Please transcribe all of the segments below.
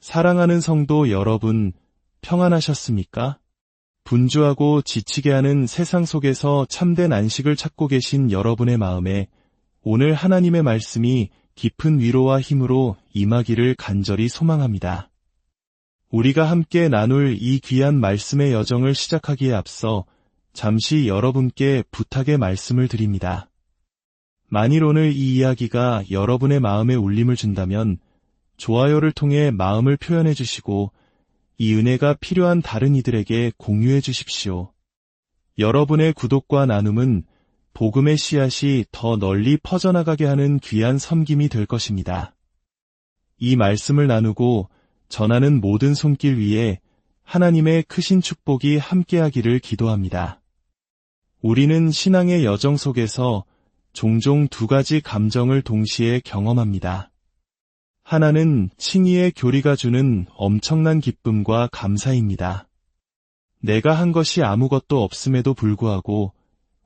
사랑하는 성도 여러분, 평안하셨습니까? 분주하고 지치게 하는 세상 속에서 참된 안식을 찾고 계신 여러분의 마음에 오늘 하나님의 말씀이 깊은 위로와 힘으로 임하기를 간절히 소망합니다. 우리가 함께 나눌 이 귀한 말씀의 여정을 시작하기에 앞서 잠시 여러분께 부탁의 말씀을 드립니다. 만일 오늘 이 이야기가 여러분의 마음에 울림을 준다면 좋아요를 통해 마음을 표현해 주시고 이 은혜가 필요한 다른 이들에게 공유해 주십시오. 여러분의 구독과 나눔은 복음의 씨앗이 더 널리 퍼져나가게 하는 귀한 섬김이 될 것입니다. 이 말씀을 나누고 전하는 모든 손길 위에 하나님의 크신 축복이 함께하기를 기도합니다. 우리는 신앙의 여정 속에서 종종 두 가지 감정을 동시에 경험합니다. 하나는 칭의의 교리가 주는 엄청난 기쁨과 감사입니다. 내가 한 것이 아무것도 없음에도 불구하고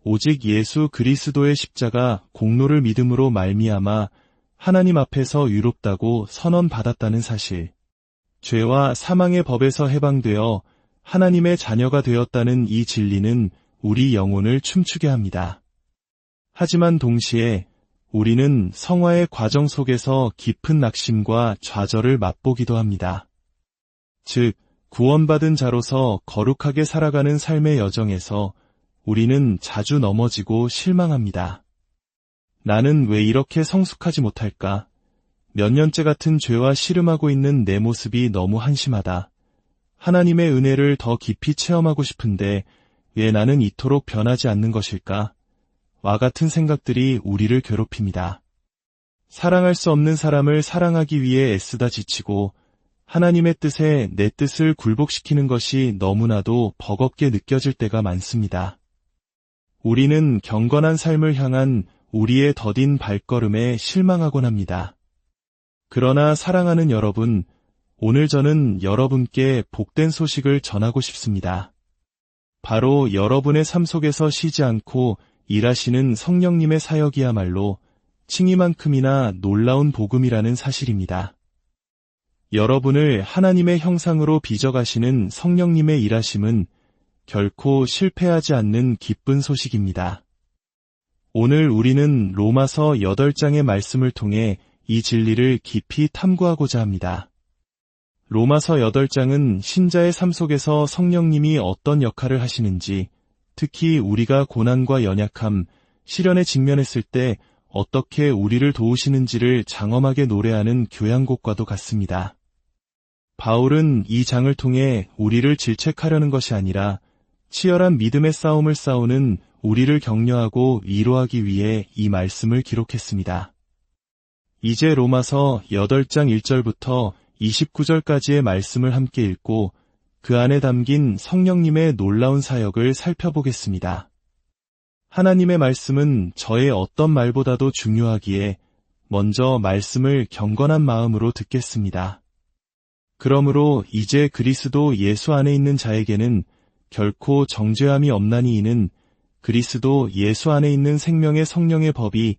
오직 예수 그리스도의 십자가 공로를 믿음으로 말미암아 하나님 앞에서 의롭다고 선언받았다는 사실, 죄와 사망의 법에서 해방되어 하나님의 자녀가 되었다는 이 진리는 우리 영혼을 춤추게 합니다. 하지만 동시에 우리는 성화의 과정 속에서 깊은 낙심과 좌절을 맛보기도 합니다. 즉, 구원받은 자로서 거룩하게 살아가는 삶의 여정에서 우리는 자주 넘어지고 실망합니다. 나는 왜 이렇게 성숙하지 못할까? 몇 년째 같은 죄와 씨름하고 있는 내 모습이 너무 한심하다. 하나님의 은혜를 더 깊이 체험하고 싶은데 왜 나는 이토록 변하지 않는 것일까? 와 같은 생각들이 우리를 괴롭힙니다. 사랑할 수 없는 사람을 사랑하기 위해 애쓰다 지치고 하나님의 뜻에 내 뜻을 굴복시키는 것이 너무나도 버겁게 느껴질 때가 많습니다. 우리는 경건한 삶을 향한 우리의 더딘 발걸음에 실망하곤 합니다. 그러나 사랑하는 여러분, 오늘 저는 여러분께 복된 소식을 전하고 싶습니다. 바로 여러분의 삶 속에서 쉬지 않고 일하시는 성령님의 사역이야말로 칭의만큼이나 놀라운 복음이라는 사실입니다. 여러분을 하나님의 형상으로 빚어가시는 성령님의 일하심은 결코 실패하지 않는 기쁜 소식입니다. 오늘 우리는 로마서 8장의 말씀을 통해 이 진리를 깊이 탐구하고자 합니다. 로마서 8장은 신자의 삶 속에서 성령님이 어떤 역할을 하시는지, 특히 우리가 고난과 연약함, 시련에 직면했을 때 어떻게 우리를 도우시는지를 장엄하게 노래하는 교향곡과도 같습니다. 바울은 이 장을 통해 우리를 질책하려는 것이 아니라 치열한 믿음의 싸움을 싸우는 우리를 격려하고 위로하기 위해 이 말씀을 기록했습니다. 이제 로마서 8장 1절부터 29절까지의 말씀을 함께 읽고 그 안에 담긴 성령님의 놀라운 사역을 살펴보겠습니다. 하나님의 말씀은 저의 어떤 말보다도 중요하기에 먼저 말씀을 경건한 마음으로 듣겠습니다. 그러므로 이제 그리스도 예수 안에 있는 자에게는 결코 정죄함이 없나니 이는 그리스도 예수 안에 있는 생명의 성령의 법이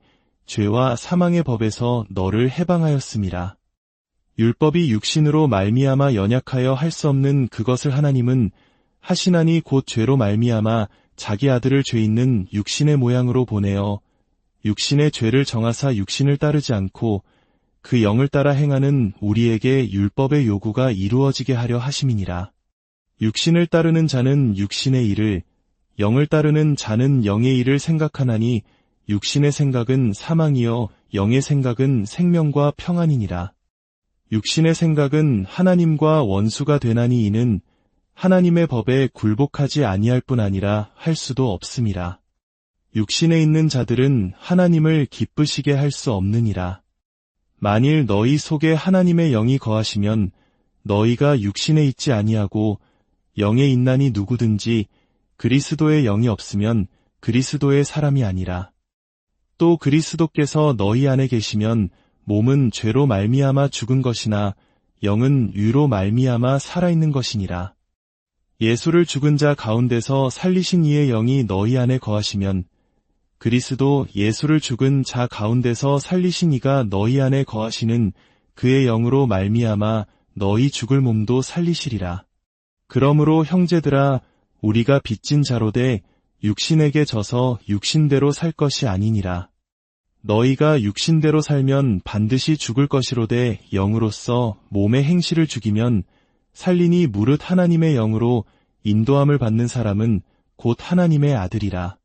죄와 사망의 법에서 너를 해방하였음이라. 율법이 육신으로 말미암아 연약하여 할 수 없는 그것을 하나님은 하시나니 곧 죄로 말미암아 자기 아들을 죄 있는 육신의 모양으로 보내어 육신의 죄를 정하사 육신을 따르지 않고 그 영을 따라 행하는 우리에게 율법의 요구가 이루어지게 하려 하심이니라. 육신을 따르는 자는 육신의 일을, 영을 따르는 자는 영의 일을 생각하나니 육신의 생각은 사망이요 영의 생각은 생명과 평안이니라. 육신의 생각은 하나님과 원수가 되나니 이는 하나님의 법에 굴복하지 아니할 뿐 아니라 할 수도 없음이라. 육신에 있는 자들은 하나님을 기쁘시게 할 수 없느니라. 만일 너희 속에 하나님의 영이 거하시면 너희가 육신에 있지 아니하고 영에 있나니 누구든지 그리스도의 영이 없으면 그리스도의 사람이 아니라. 또 그리스도께서 너희 안에 계시면 몸은 죄로 말미암아 죽은 것이나 영은 의로 말미암아 살아있는 것이니라. 예수를 죽은 자 가운데서 살리신 이의 영이 너희 안에 거하시면 그리스도 예수를 죽은 자 가운데서 살리신 이가 너희 안에 거하시는 그의 영으로 말미암아 너희 죽을 몸도 살리시리라. 그러므로 형제들아, 우리가 빚진 자로되 육신에게 져서 육신대로 살 것이 아니니라. 너희가 육신대로 살면 반드시 죽을 것이로되 영으로서 몸의 행실을 죽이면 살리니 무릇 하나님의 영으로 인도함을 받는 사람은 곧 하나님의 아들이라.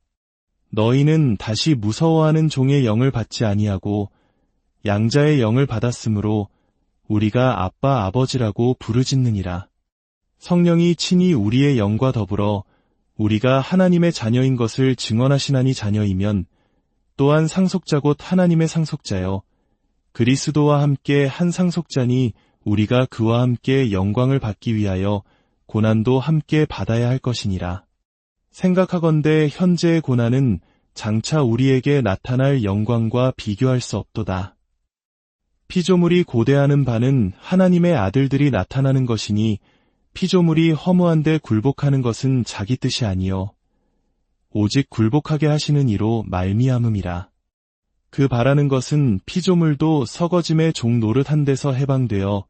너희는 다시 무서워하는 종의 영을 받지 아니하고 양자의 영을 받았으므로 우리가 아빠 아버지라고 부르짖느니라. 성령이 친히 우리의 영과 더불어 우리가 하나님의 자녀인 것을 증언하시나니 자녀이면 또한 상속자 곧 하나님의 상속자여 그리스도와 함께 한 상속자니 우리가 그와 함께 영광을 받기 위하여 고난도 함께 받아야 할 것이니라. 생각하건대 현재의 고난은 장차 우리에게 나타날 영광과 비교할 수 없도다. 피조물이 고대하는 바는 하나님의 아들들이 나타나는 것이니 피조물이 허무한데 굴복하는 것은 자기 뜻이 아니요 오직 굴복하게 하시는 이로 말미암음이라. 그 바라는 것은 피조물도 썩어짐의 종 노릇한 데서 해방되어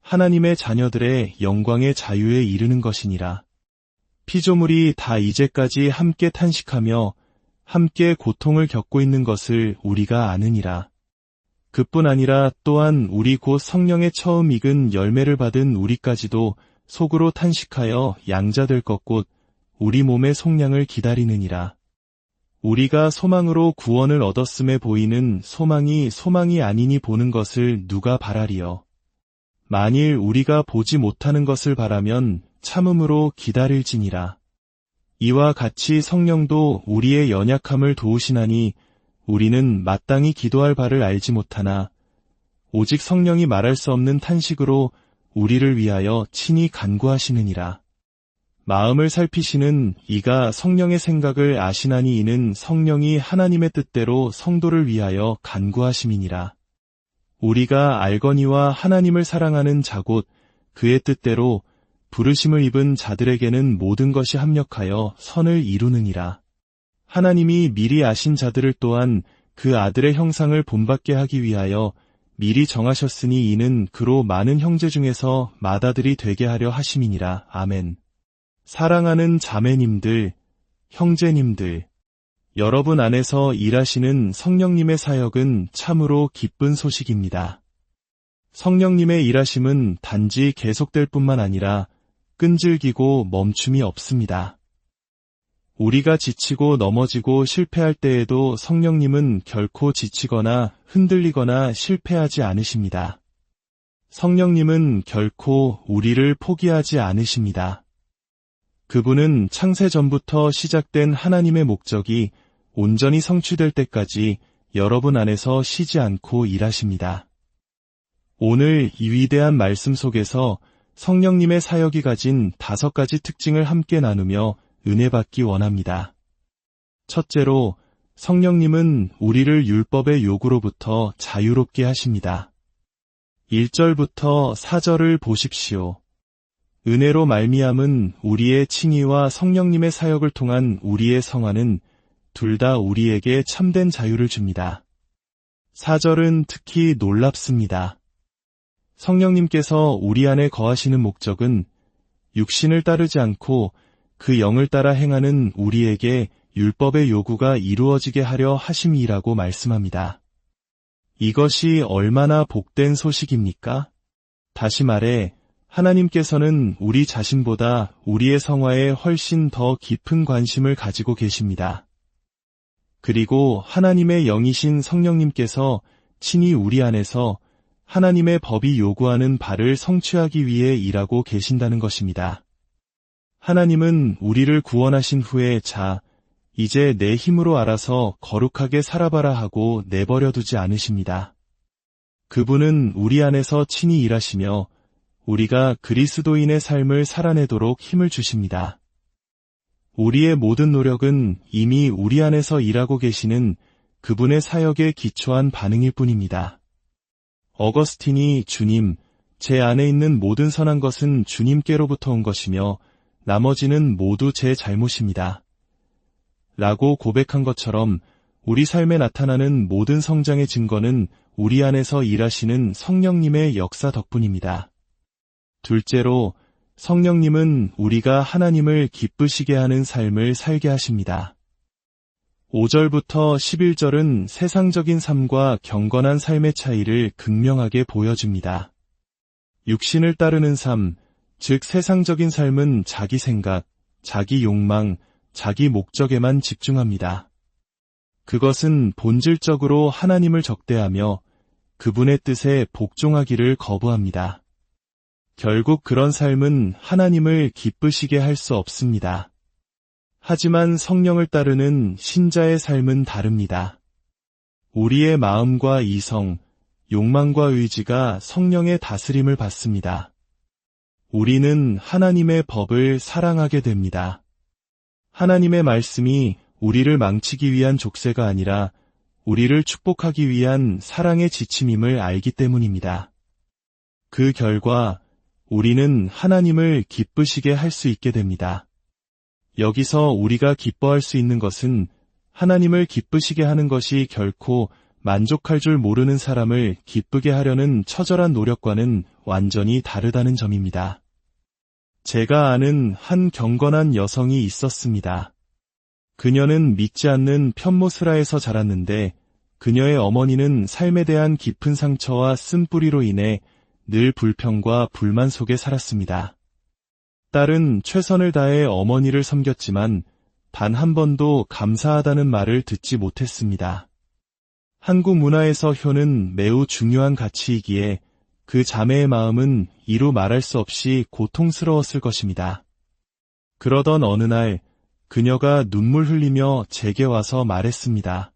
하나님의 자녀들의 영광의 자유에 이르는 것이니라. 피조물이 다 이제까지 함께 탄식하며 함께 고통을 겪고 있는 것을 우리가 아느니라. 그뿐 아니라 또한 우리 곧 성령의 처음 익은 열매를 받은 우리까지도 속으로 탄식하여 양자될 것 곧 우리 몸의 속량을 기다리느니라. 우리가 소망으로 구원을 얻었음에 보이는 소망이 아니니 보는 것을 누가 바라리요. 만일 우리가 보지 못하는 것을 바라면 참음으로 기다릴지니라. 이와 같이 성령도 우리의 연약함을 도우시나니 우리는 마땅히 기도할 바를 알지 못하나 오직 성령이 말할 수 없는 탄식으로 우리를 위하여 친히 간구하시느니라. 마음을 살피시는 이가 성령의 생각을 아시나니 이는 성령이 하나님의 뜻대로 성도를 위하여 간구하심이니라. 우리가 알거니와 하나님을 사랑하는 자 곧 그의 뜻대로 부르심을 입은 자들에게는 모든 것이 합력하여 선을 이루느니라. 하나님이 미리 아신 자들을 또한 그 아들의 형상을 본받게 하기 위하여 미리 정하셨으니 이는 그로 많은 형제 중에서 맏아들이 되게 하려 하심이니라. 아멘. 사랑하는 자매님들, 형제님들, 여러분 안에서 일하시는 성령님의 사역은 참으로 기쁜 소식입니다. 성령님의 일하심은 단지 계속될 뿐만 아니라 끈질기고 멈춤이 없습니다. 우리가 지치고 넘어지고 실패할 때에도 성령님은 결코 지치거나 흔들리거나 실패하지 않으십니다. 성령님은 결코 우리를 포기하지 않으십니다. 그분은 창세 전부터 시작된 하나님의 목적이 온전히 성취될 때까지 여러분 안에서 쉬지 않고 일하십니다. 오늘 이 위대한 말씀 속에서 성령님의 사역이 가진 5가지 특징을 함께 나누며 은혜 받기 원합니다. 첫째로, 성령님은 우리를 율법의 요구로부터 자유롭게 하십니다. 1절부터 4절을 보십시오. 은혜로 말미암은 우리의 칭의와 성령님의 사역을 통한 우리의 성화는 둘 다 우리에게 참된 자유를 줍니다. 4절은 특히 놀랍습니다. 성령님께서 우리 안에 거하시는 목적은 육신을 따르지 않고 그 영을 따라 행하는 우리에게 율법의 요구가 이루어지게 하려 하심이라고 말씀합니다. 이것이 얼마나 복된 소식입니까? 다시 말해 하나님께서는 우리 자신보다 우리의 성화에 훨씬 더 깊은 관심을 가지고 계십니다. 그리고 하나님의 영이신 성령님께서 친히 우리 안에서 하나님의 법이 요구하는 바를 성취하기 위해 일하고 계신다는 것입니다. 하나님은 우리를 구원하신 후에 이제 내 힘으로 알아서 거룩하게 살아봐라 하고 내버려 두지 않으십니다. 그분은 우리 안에서 친히 일하시며 우리가 그리스도인의 삶을 살아내도록 힘을 주십니다. 우리의 모든 노력은 이미 우리 안에서 일하고 계시는 그분의 사역에 기초한 반응일 뿐입니다. 어거스틴이 주님, 제 안에 있는 모든 선한 것은 주님께로부터 온 것이며 나머지는 모두 제 잘못입니다. 라고 고백한 것처럼 우리 삶에 나타나는 모든 성장의 증거는 우리 안에서 일하시는 성령님의 역사 덕분입니다. 둘째로, 성령님은 우리가 하나님을 기쁘시게 하는 삶을 살게 하십니다. 5절부터 11절은 세상적인 삶과 경건한 삶의 차이를 극명하게 보여줍니다. 육신을 따르는 삶, 즉 세상적인 삶은 자기 생각, 자기 욕망, 자기 목적에만 집중합니다. 그것은 본질적으로 하나님을 적대하며 그분의 뜻에 복종하기를 거부합니다. 결국 그런 삶은 하나님을 기쁘시게 할 수 없습니다. 하지만 성령을 따르는 신자의 삶은 다릅니다. 우리의 마음과 이성, 욕망과 의지가 성령의 다스림을 받습니다. 우리는 하나님의 법을 사랑하게 됩니다. 하나님의 말씀이 우리를 망치기 위한 족쇄가 아니라 우리를 축복하기 위한 사랑의 지침임을 알기 때문입니다. 그 결과 우리는 하나님을 기쁘시게 할 수 있게 됩니다. 여기서 우리가 기뻐할 수 있는 것은 하나님을 기쁘시게 하는 것이 결코 만족할 줄 모르는 사람을 기쁘게 하려는 처절한 노력과는 완전히 다르다는 점입니다. 제가 아는 한 경건한 여성이 있었습니다. 그녀는 믿지 않는 편모스라에서 자랐는데 그녀의 어머니는 삶에 대한 깊은 상처와 쓴뿌리로 인해 늘 불평과 불만 속에 살았습니다. 딸은 최선을 다해 어머니를 섬겼지만 단 한 번도 감사하다는 말을 듣지 못했습니다. 한국 문화에서 효는 매우 중요한 가치이기에 그 자매의 마음은 이루 말할 수 없이 고통스러웠을 것입니다. 그러던 어느 날 그녀가 눈물 흘리며 제게 와서 말했습니다.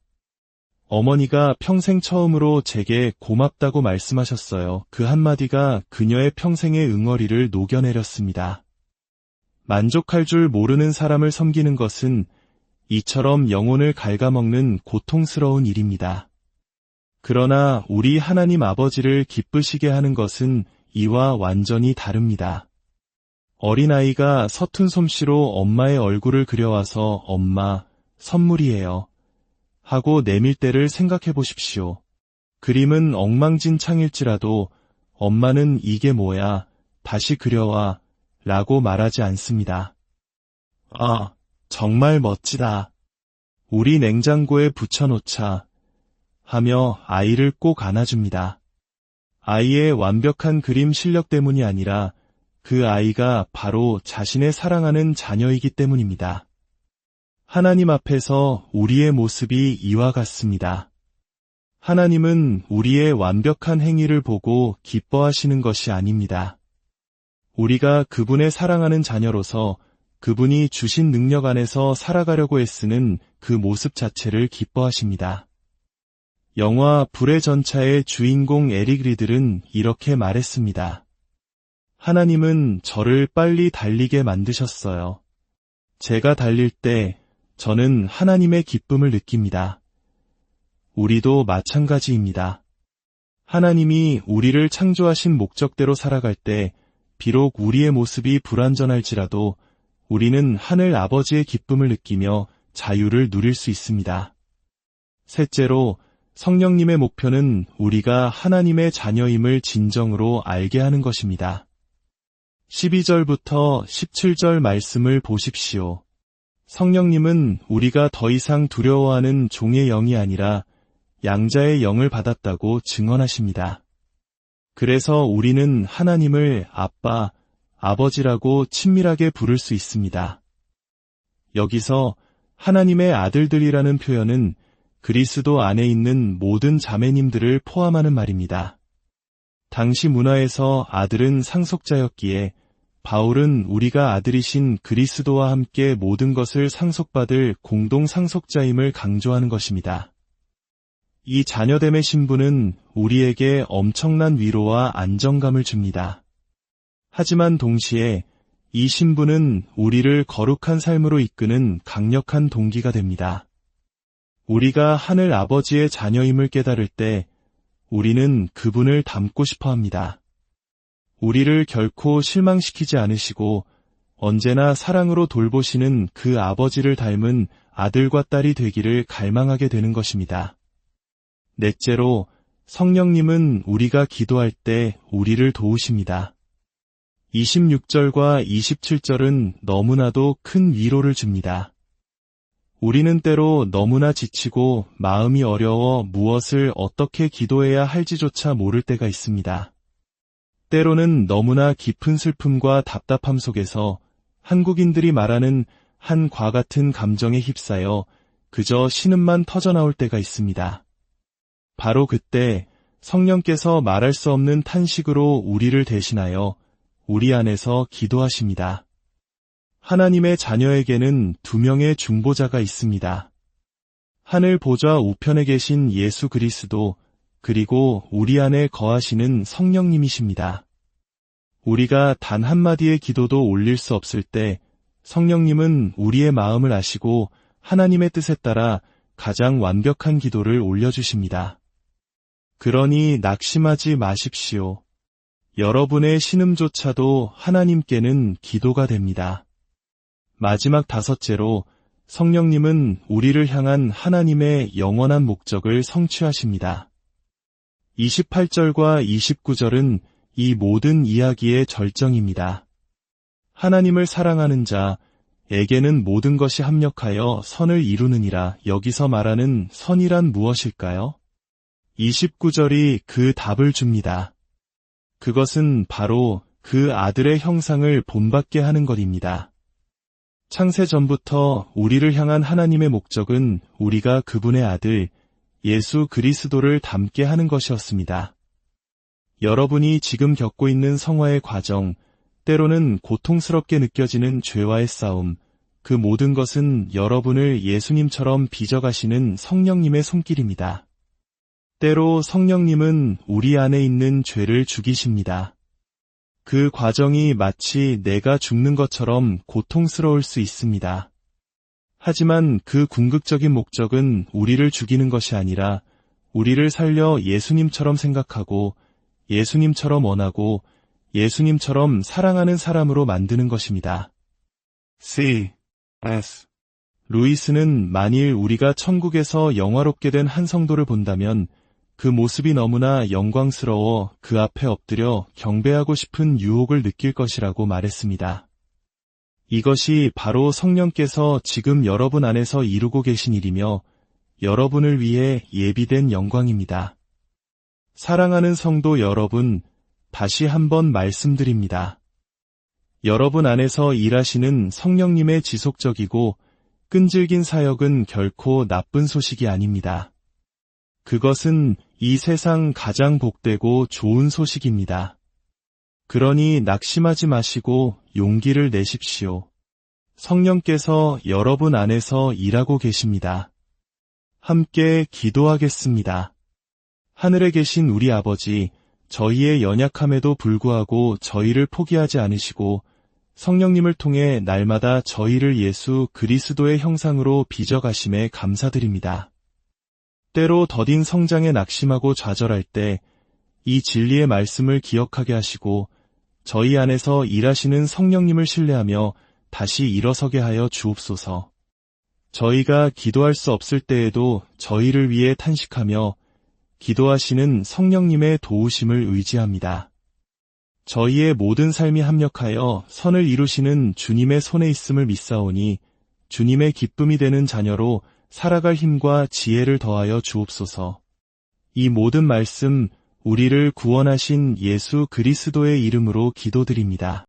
어머니가 평생 처음으로 제게 고맙다고 말씀하셨어요. 그 한마디가 그녀의 평생의 응어리를 녹여내렸습니다. 만족할 줄 모르는 사람을 섬기는 것은 이처럼 영혼을 갉아먹는 고통스러운 일입니다. 그러나 우리 하나님 아버지를 기쁘시게 하는 것은 이와 완전히 다릅니다. 어린아이가 서툰 솜씨로 엄마의 얼굴을 그려와서 엄마, 선물이에요. 하고 내밀 때를 생각해 보십시오. 그림은 엉망진창일지라도 엄마는 이게 뭐야, 다시 그려와, 라고 말하지 않습니다. 아, 정말 멋지다. 우리 냉장고에 붙여놓자. 하며 아이를 꼭 안아줍니다. 아이의 완벽한 그림 실력 때문이 아니라 그 아이가 바로 자신의 사랑하는 자녀이기 때문입니다. 하나님 앞에서 우리의 모습이 이와 같습니다. 하나님은 우리의 완벽한 행위를 보고 기뻐하시는 것이 아닙니다. 우리가 그분의 사랑하는 자녀로서 그분이 주신 능력 안에서 살아가려고 애쓰는 그 모습 자체를 기뻐하십니다. 영화 불의 전차의 주인공 에릭 리들은 이렇게 말했습니다. 하나님은 저를 빨리 달리게 만드셨어요. 제가 달릴 때 저는 하나님의 기쁨을 느낍니다. 우리도 마찬가지입니다. 하나님이 우리를 창조하신 목적대로 살아갈 때 비록 우리의 모습이 불완전할지라도 우리는 하늘 아버지의 기쁨을 느끼며 자유를 누릴 수 있습니다. 셋째로, 성령님의 목표는 우리가 하나님의 자녀임을 진정으로 알게 하는 것입니다. 12절부터 17절 말씀을 보십시오. 성령님은 우리가 더 이상 두려워하는 종의 영이 아니라 양자의 영을 받았다고 증언하십니다. 그래서 우리는 하나님을 아빠, 아버지라고 친밀하게 부를 수 있습니다. 여기서 하나님의 아들들이라는 표현은 그리스도 안에 있는 모든 자매님들을 포함하는 말입니다. 당시 문화에서 아들은 상속자였기에 바울은 우리가 아들이신 그리스도와 함께 모든 것을 상속받을 공동 상속자임을 강조하는 것입니다. 이 자녀됨의 신분은 우리에게 엄청난 위로와 안정감을 줍니다. 하지만 동시에 이 신분은 우리를 거룩한 삶으로 이끄는 강력한 동기가 됩니다. 우리가 하늘 아버지의 자녀임을 깨달을 때 우리는 그분을 닮고 싶어 합니다. 우리를 결코 실망시키지 않으시고 언제나 사랑으로 돌보시는 그 아버지를 닮은 아들과 딸이 되기를 갈망하게 되는 것입니다. 넷째로, 성령님은 우리가 기도할 때 우리를 도우십니다. 26절과 27절은 너무나도 큰 위로를 줍니다. 우리는 때로 너무나 지치고 마음이 어려워 무엇을 어떻게 기도해야 할지조차 모를 때가 있습니다. 때로는 너무나 깊은 슬픔과 답답함 속에서 한국인들이 말하는 한과 같은 감정에 휩싸여 그저 신음만 터져나올 때가 있습니다. 바로 그때 성령께서 말할 수 없는 탄식으로 우리를 대신하여 우리 안에서 기도하십니다. 하나님의 자녀에게는 두 명의 중보자가 있습니다. 하늘 보좌 우편에 계신 예수 그리스도, 그리고 우리 안에 거하시는 성령님이십니다. 우리가 단 한마디의 기도도 올릴 수 없을 때 성령님은 우리의 마음을 아시고 하나님의 뜻에 따라 가장 완벽한 기도를 올려주십니다. 그러니 낙심하지 마십시오. 여러분의 신음조차도 하나님께는 기도가 됩니다. 마지막 다섯째로 성령님은 우리를 향한 하나님의 영원한 목적을 성취하십니다. 28절과 29절은 이 모든 이야기의 절정입니다. 하나님을 사랑하는 자에게는 모든 것이 합력하여 선을 이루느니라. 여기서 말하는 선이란 무엇일까요? 29절이 그 답을 줍니다. 그것은 바로 그 아들의 형상을 본받게 하는 것입니다. 창세 전부터 우리를 향한 하나님의 목적은 우리가 그분의 아들 예수 그리스도를 닮게 하는 것이었습니다. 여러분이 지금 겪고 있는 성화의 과정, 때로는 고통스럽게 느껴지는 죄와의 싸움, 그 모든 것은 여러분을 예수님처럼 빚어가시는 성령님의 손길입니다. 때로 성령님은 우리 안에 있는 죄를 죽이십니다. 그 과정이 마치 내가 죽는 것처럼 고통스러울 수 있습니다. 하지만 그 궁극적인 목적은 우리를 죽이는 것이 아니라 우리를 살려 예수님처럼 생각하고 예수님처럼 원하고 예수님처럼 사랑하는 사람으로 만드는 것입니다. C.S. 루이스는 만일 우리가 천국에서 영화롭게 된 한 성도를 본다면 그 모습이 너무나 영광스러워 그 앞에 엎드려 경배하고 싶은 유혹을 느낄 것이라고 말했습니다. 이것이 바로 성령께서 지금 여러분 안에서 이루고 계신 일이며 여러분을 위해 예비된 영광입니다. 사랑하는 성도 여러분, 다시 한번 말씀드립니다. 여러분 안에서 일하시는 성령님의 지속적이고 끈질긴 사역은 결코 나쁜 소식이 아닙니다. 그것은 이 세상 가장 복되고 좋은 소식입니다. 그러니 낙심하지 마시고 용기를 내십시오. 성령께서 여러분 안에서 일하고 계십니다. 함께 기도하겠습니다. 하늘에 계신 우리 아버지, 저희의 연약함에도 불구하고 저희를 포기하지 않으시고 성령님을 통해 날마다 저희를 예수 그리스도의 형상으로 빚어가심에 감사드립니다. 때로 더딘 성장에 낙심하고 좌절할 때 이 진리의 말씀을 기억하게 하시고 저희 안에서 일하시는 성령님을 신뢰하며 다시 일어서게 하여 주옵소서. 저희가 기도할 수 없을 때에도 저희를 위해 탄식하며 기도하시는 성령님의 도우심을 의지합니다. 저희의 모든 삶이 합력하여 선을 이루시는 주님의 손에 있음을 믿사오니 주님의 기쁨이 되는 자녀로 살아갈 힘과 지혜를 더하여 주옵소서. 이 모든 말씀 우리를 구원하신 예수 그리스도의 이름으로 기도드립니다.